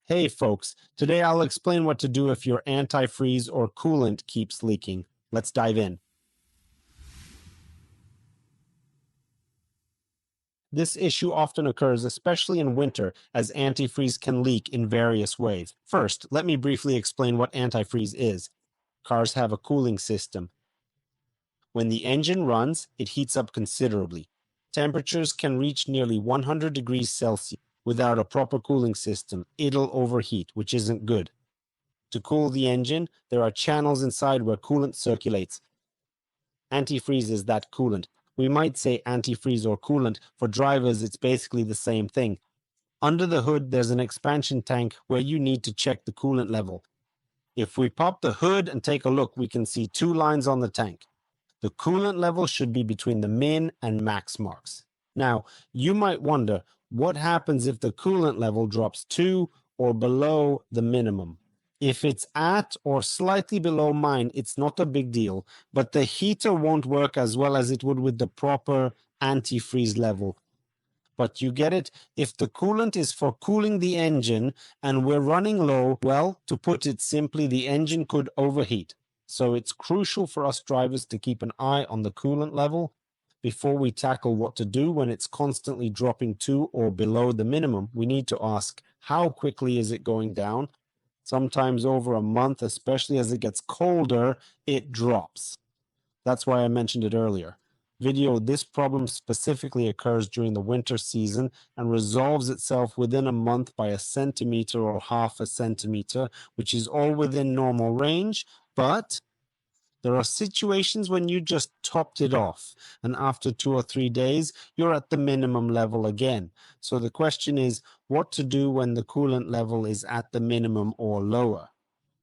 Hey folks, today I'll explain what to do if your antifreeze or coolant keeps leaking. Let's dive in. This issue often occurs, especially in winter, as antifreeze can leak in various ways. First, let me briefly explain what antifreeze is. Cars have a cooling system. When the engine runs, it heats up considerably. Temperatures can reach nearly 100 degrees Celsius. Without a proper cooling system, it'll overheat, which isn't good. To cool the engine, there are channels inside where coolant circulates. Antifreeze is that coolant. We might say antifreeze or coolant. For drivers, it's basically the same thing. Under the hood, there's an expansion tank where you need to check the coolant level. If we pop the hood and take a look, we can see two lines on the tank. The coolant level should be between the min and max marks. Now, you might wonder, what happens if the coolant level drops to or below the minimum? If it's at or slightly below mine, it's not a big deal, but the heater won't work as well as it would with the proper antifreeze level. But you get it? If the coolant is for cooling the engine and we're running low, well, to put it simply, the engine could overheat. So it's crucial for us drivers to keep an eye on the coolant level before we tackle what to do when it's constantly dropping to or below the minimum. We need to ask, how quickly is it going down? Sometimes over a month, especially as it gets colder, it drops. That's why I mentioned it earlier. This problem specifically occurs during the winter season and resolves itself within a month by a centimeter or half a centimeter, which is all within normal range, but there are situations when you just topped it off, and after 2 or 3 days, you're at the minimum level again. So the question is, what to do when the coolant level is at the minimum or lower?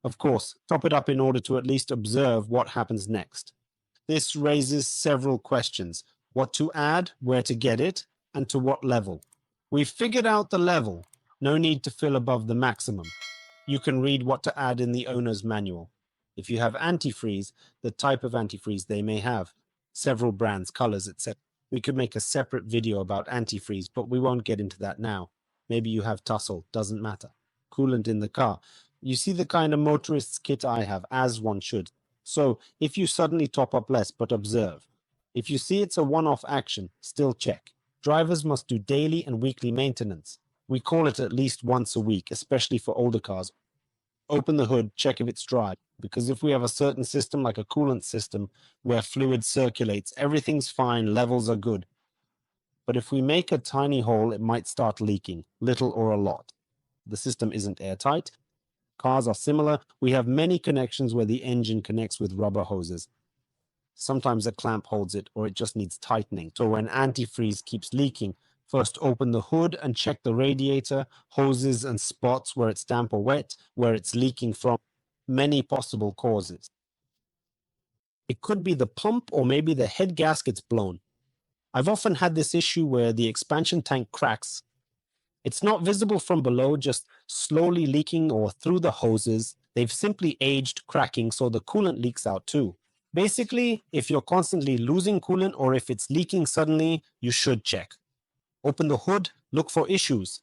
Of course, top it up in order to at least observe what happens next. This raises several questions: what to add, where to get it, and to what level. We've figured out the level. No need to fill above the maximum. You can read what to add in the owner's manual. If you have antifreeze, the type of antifreeze they may have, several brands, colors, etc. We could make a separate video about antifreeze, but we won't get into that now. Maybe you have tussle, doesn't matter. Coolant in the car. You see the kind of motorist's kit I have, as one should. So if you suddenly top up less, but observe. If you see it's a one-off action, still check. Drivers must do daily and weekly maintenance. We call it at least once a week, especially for older cars. Open the hood, check if it's dry. Because if we have a certain system like a coolant system where fluid circulates, everything's fine, levels are good. But if we make a tiny hole, it might start leaking, little or a lot. The system isn't airtight. Cars are similar. We have many connections where the engine connects with rubber hoses. Sometimes a clamp holds it, or it just needs tightening. So when antifreeze keeps leaking, first open the hood and check the radiator, hoses and spots where it's damp or wet, where it's leaking from. Many possible causes. It could be the pump or maybe the head gasket's blown. I've often had this issue where the expansion tank cracks. It's not visible from below, just slowly leaking or through the hoses. They've simply aged, cracking, so the coolant leaks out too. Basically, if you're constantly losing coolant or if it's leaking suddenly, you should check. Open the hood, look for issues.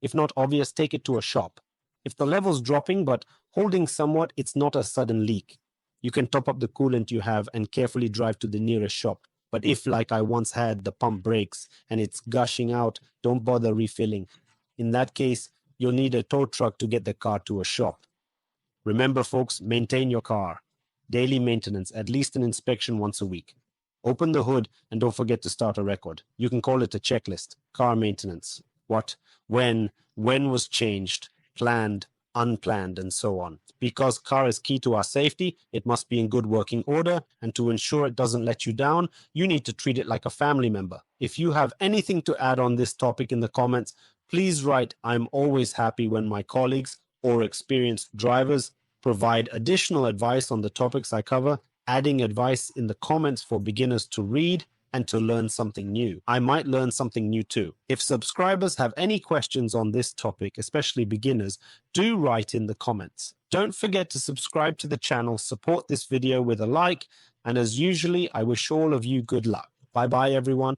If not obvious, take it to a shop. If the level's dropping but holding somewhat, it's not a sudden leak. You can top up the coolant you have and carefully drive to the nearest shop. But if, like I once had, the pump breaks and it's gushing out, don't bother refilling. In that case, you'll need a tow truck to get the car to a shop. Remember, folks, maintain your car. Daily maintenance, at least an inspection once a week. Open the hood and don't forget to start a record. You can call it a checklist. Car maintenance. What, when was changed, planned, unplanned, and so on. Because car is key to our safety, it must be in good working order, and to ensure it doesn't let you down, you need to treat it like a family member. If you have anything to add on this topic in the comments, please write. I'm always happy when my colleagues or experienced drivers provide additional advice on the topics I cover, adding advice in the comments for beginners to read and to learn something new. I might learn something new too. If subscribers have any questions on this topic, especially beginners, do write in the comments. Don't forget to subscribe to the channel, support this video with a like, and as usually, I wish all of you good luck. Bye-bye, everyone.